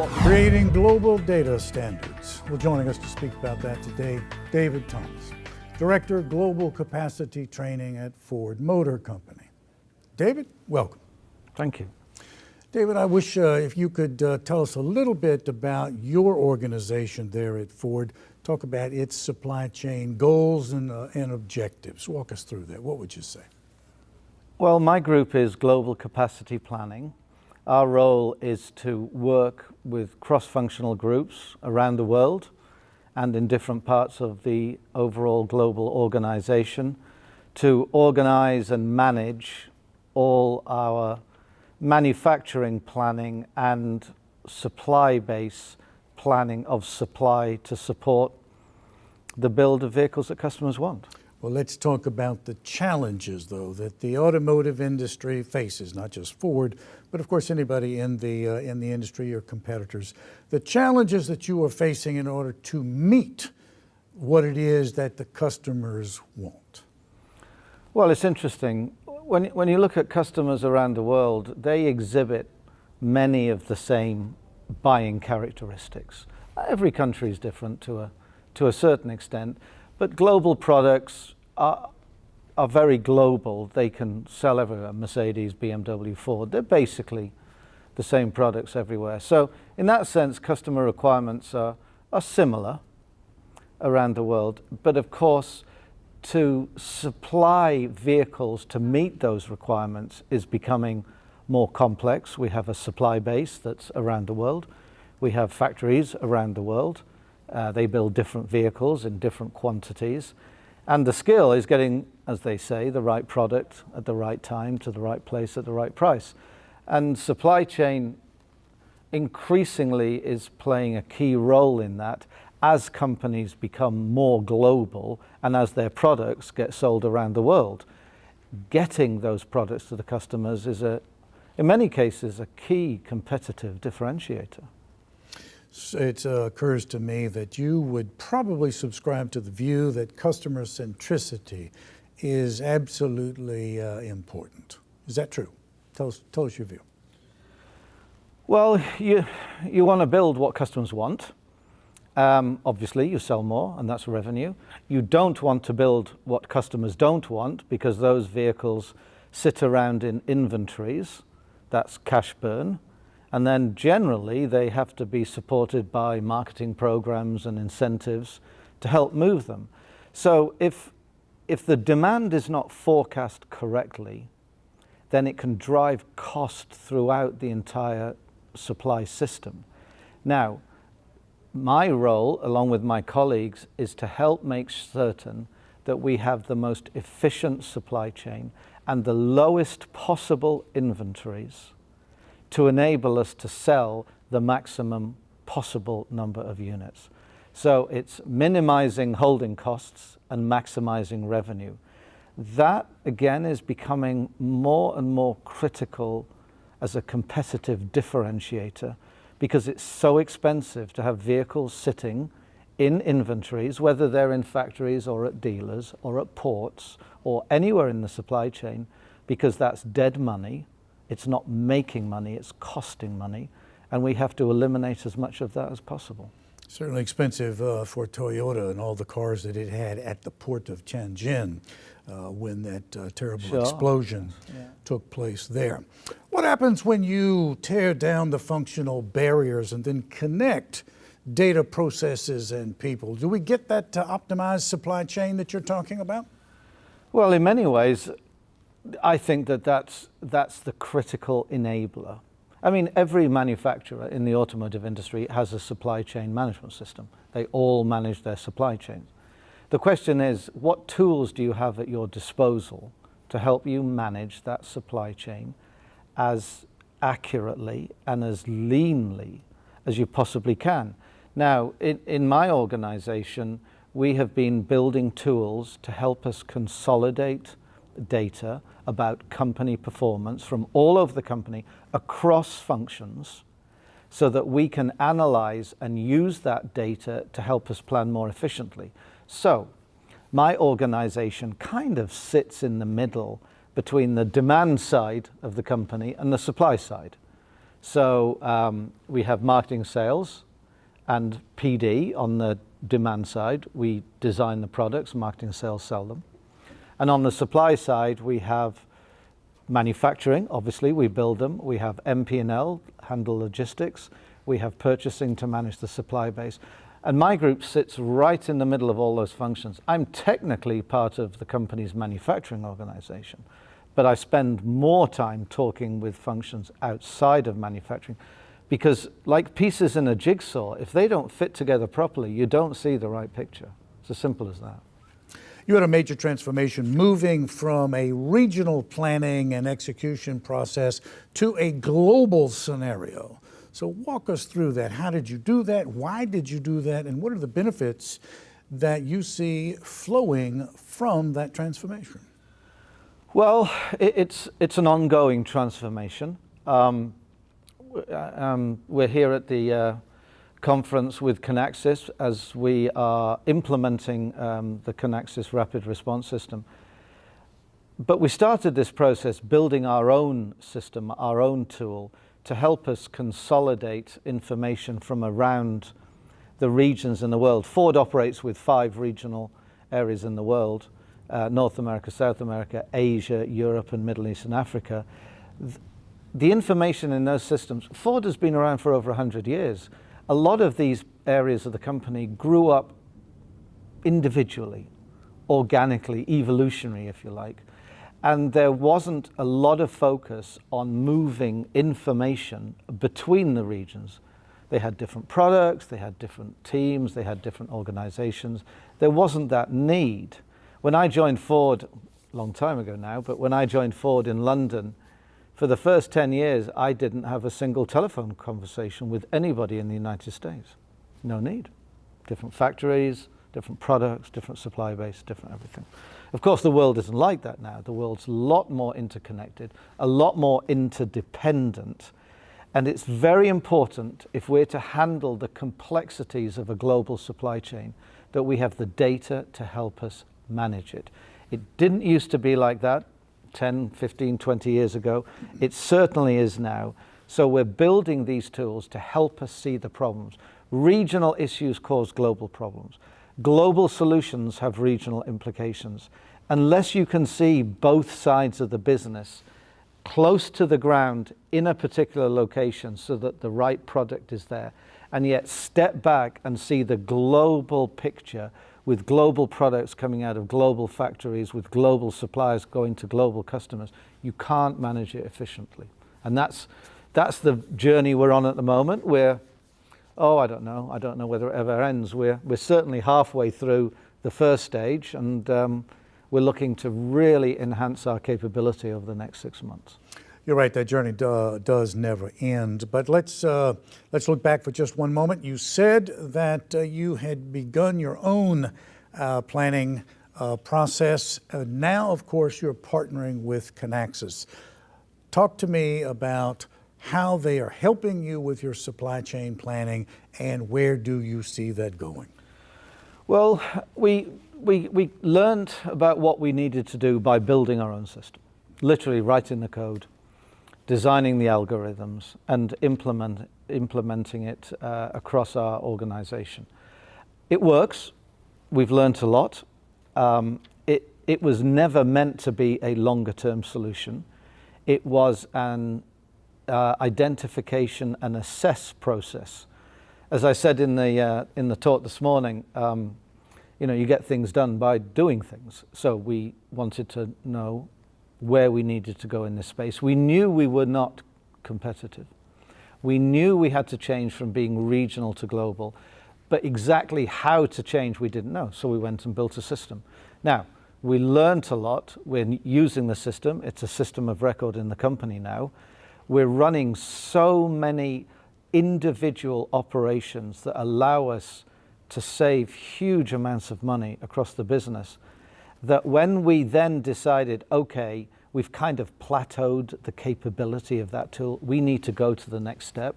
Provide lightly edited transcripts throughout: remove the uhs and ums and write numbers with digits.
Creating global data standards. Well, joining us to speak about that today, David Thomas, Director of Global Capacity Training at Ford Motor Company. David, welcome. Thank you. David, I wish if you could tell us a little bit about your organization there at Ford. Talk about its supply chain goals and objectives. Walk us through that. What would you say? Well, my group is Global Capacity Planning. Our role is to work with cross-functional groups around the world and in different parts of the overall global organization to organize and manage all our manufacturing planning and supply base planning of supply to support the build of vehicles that customers want. Well, let's talk about the challenges, though, that the automotive industry faces, not just Ford, but of course anybody in the industry or competitors. The challenges that you are facing in order to meet what it is that the customers want. Well, it's interesting. When you look at customers around the world, they exhibit many of the same buying characteristics. Every country is different to a certain extent, but global products are very global. They can sell everywhere. Mercedes, BMW, Ford, they're basically the same products everywhere. So in that sense, customer requirements are similar around the world. But of course, to supply vehicles to meet those requirements is becoming more complex. We have a supply base that's around the world. We have factories around the world. They build different vehicles in different quantities. And the skill is getting, as they say, the right product at the right time to the right place at the right price. And supply chain increasingly is playing a key role in that as companies become more global and as their products get sold around the world. Getting those products to the customers is, in many cases, a key competitive differentiator. It occurs to me that you would probably subscribe to the view that customer centricity is absolutely important. Is that true? Tell us your view. Well, you want to build what customers want. Obviously, you sell more, and that's revenue. You don't want to build what customers don't want because those vehicles sit around in inventories. That's cash burn. And then generally, they have to be supported by marketing programs and incentives to help move them. So if the demand is not forecast correctly, then it can drive cost throughout the entire supply system. Now, my role, along with my colleagues, is to help make certain that we have the most efficient supply chain and the lowest possible inventories to enable us to sell the maximum possible number of units. So it's minimizing holding costs and maximizing revenue. That, again, is becoming more and more critical as a competitive differentiator because it's so expensive to have vehicles sitting in inventories, whether they're in factories or at dealers or at ports or anywhere in the supply chain, because that's dead money. It's not making money, it's costing money, and we have to eliminate as much of that as possible. Certainly expensive for Toyota and all the cars that it had at the port of Tianjin when that terrible explosion took place there. What happens when you tear down the functional barriers and then connect data processes and people? Do we get that optimized supply chain that you're talking about? Well, in many ways, I think that's the critical enabler. I mean, every manufacturer in the automotive industry has a supply chain management system. They all manage their supply chains. The question is, what tools do you have at your disposal to help you manage that supply chain as accurately and as leanly as you possibly can? Now, in my organization, we have been building tools to help us consolidate data about company performance from all over the company across functions so that we can analyze and use that data to help us plan more efficiently. So my organization kind of sits in the middle between the demand side of the company and the supply side. So we have marketing, sales, and PD on the demand side. We design the products, marketing, sales, sell them. And on the supply side, we have manufacturing, obviously, we build them. We have MP&L, handle logistics. We have purchasing to manage the supply base. And my group sits right in the middle of all those functions. I'm technically part of the company's manufacturing organization, but I spend more time talking with functions outside of manufacturing because, like pieces in a jigsaw, if they don't fit together properly, you don't see the right picture. It's as simple as that. You had a major transformation moving from a regional planning and execution process to a global scenario. So walk us through that. How did you do that? Why did you do that? And what are the benefits that you see flowing from that transformation? Well, it's an ongoing transformation. We're here at the conference with Kinaxis as we are implementing the Kinaxis Rapid Response System. But we started this process building our own system, our own tool, to help us consolidate information from around the regions in the world. Ford operates with 5 regional areas in the world, North America, South America, Asia, Europe, and Middle East and Africa. The information in those systems, Ford has been around for over 100 years. A lot of these areas of the company grew up individually, organically, evolutionary, if you like. And there wasn't a lot of focus on moving information between the regions. They had different products, they had different teams, they had different organizations. There wasn't that need. When I joined Ford, a long time ago now, but when I joined Ford in London, for the first 10 years, I didn't have a single telephone conversation with anybody in the United States. No need. Different factories, different products, different supply base, different everything. Of course, the world isn't like that now. The world's a lot more interconnected, a lot more interdependent, and it's very important if we're to handle the complexities of a global supply chain that we have the data to help us manage it. It didn't used to be like that 10, 15, 20 years ago. It certainly is now. So we're building these tools to help us see the problems. Regional issues cause global problems. Global solutions have regional implications. Unless you can see both sides of the business close to the ground in a particular location so that the right product is there, and yet step back and see the global picture with global products coming out of global factories, with global suppliers going to global customers, you can't manage it efficiently. And that's the journey we're on at the moment. I don't know whether it ever ends. We're certainly halfway through the first stage, and we're looking to really enhance our capability over the next 6 months. You're right, that journey does never end. But let's look back for just one moment. You said that you had begun your own planning process. Now, of course, you're partnering with Kinaxis. Talk to me about how they are helping you with your supply chain planning, and where do you see that going? Well, we learned about what we needed to do by building our own system, literally writing the code, designing the algorithms, and implementing it across our organization. It works. We've learned a lot. It was never meant to be a longer-term solution. It was an identification and assess process. As I said in the talk this morning, you get things done by doing things. So we wanted to know where we needed to go in this space. We knew we were not competitive. We knew we had to change from being regional to global, but exactly how to change we didn't know. So we went and built a system. Now, we learned a lot. We're using the system. It's a system of record in the company now. We're running so many individual operations that allow us to save huge amounts of money across the business, that when we then decided, okay, we've kind of plateaued the capability of that tool, we need to go to the next step.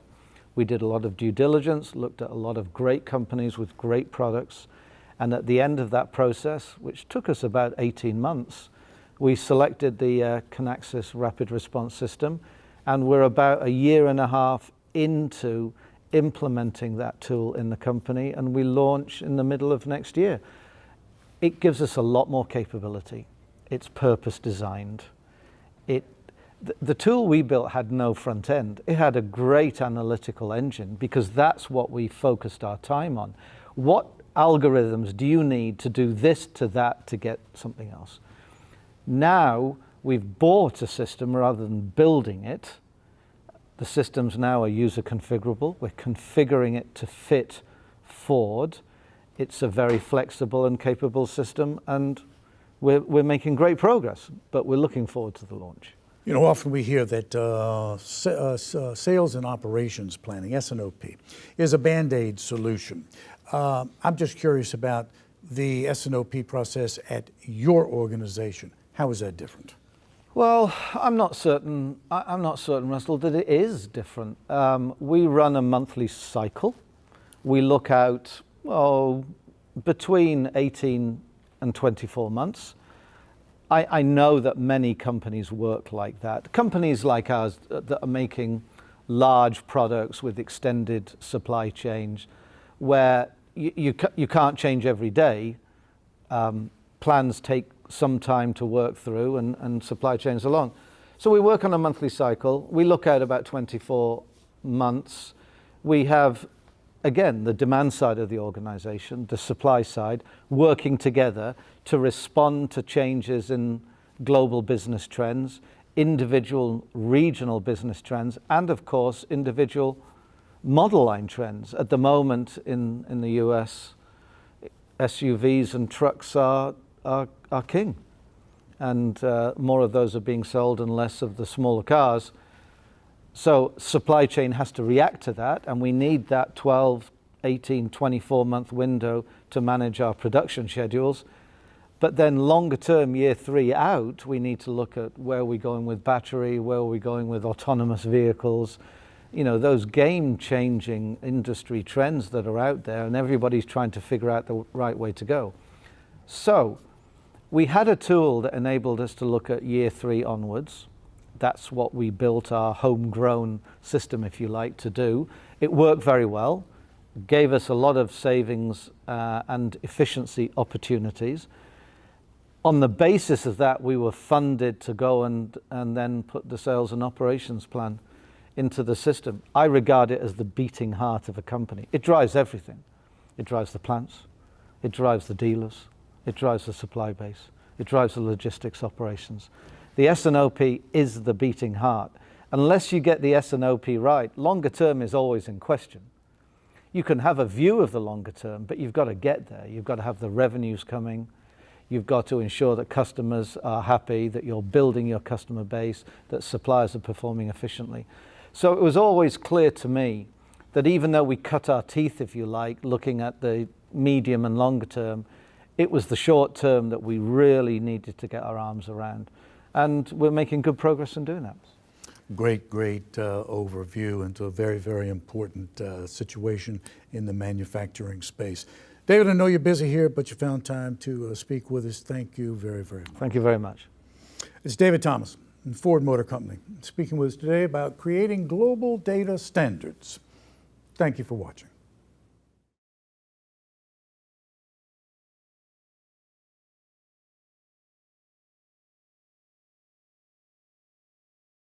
We did a lot of due diligence, looked at a lot of great companies with great products, and at the end of that process, which took us about 18 months, we selected the Kinaxis Rapid Response System, And we're about a year and a half into implementing that tool in the company, and we launch in the middle of next year. It gives us a lot more capability. It's purpose designed. The tool we built had no front end. It had a great analytical engine because that's what we focused our time on. What algorithms do you need to do this to that to get something else? Now we've bought a system rather than building it. The systems now are user configurable. We're configuring it to fit Ford. It's a very flexible and capable system, and we're making great progress, but we're looking forward to the launch. You know, often we hear that sales and operations planning, SNOP, is a Band-Aid solution. I'm just curious about the SNOP process at your organization. How is that different? Well, I'm not certain, Russell, that it is different. We run a monthly cycle. We look out, between 18 and 24 months. I know that many companies work like that. Companies like ours that are making large products with extended supply chains where you can't change every day. Plans take some time to work through and supply chains along. So we work on a monthly cycle. We look at about 24 months. We have, again, the demand side of the organization, the supply side, working together to respond to changes in global business trends, individual regional business trends, and of course, individual model line trends. At the moment in the US, SUVs and trucks are king. And more of those are being sold and less of the smaller cars. So supply chain has to react to that, and we need that 12, 18, 24-month window to manage our production schedules. But then longer term, year 3 out, we need to look at where we're going with battery, where we're going with autonomous vehicles, you know, those game-changing industry trends that are out there, and everybody's trying to figure out the right way to go. So we had a tool that enabled us to look at year 3 onwards. That's what we built our homegrown system, if you like, to do. It worked very well, gave us a lot of savings and efficiency opportunities. On the basis of that, we were funded to go and then put the sales and operations plan into the system. I regard it as the beating heart of a company. It drives everything. It drives the plants, it drives the dealers, it drives the supply base, it drives the logistics operations. The SNOP is the beating heart. Unless you get the SNOP right, longer term is always in question. You can have a view of the longer term, but you've got to get there. You've got to have the revenues coming. You've got to ensure that customers are happy, that you're building your customer base, that suppliers are performing efficiently. So it was always clear to me that even though we cut our teeth, if you like, looking at the medium and longer term, it was the short term that we really needed to get our arms around. And we're making good progress in doing that. Great overview into a very, very important situation in the manufacturing space. David, I know you're busy here, but you found time to speak with us. Thank you very, very much. Thank you very much. It's David Thomas from Ford Motor Company, speaking with us today about creating global data standards. Thank you for watching.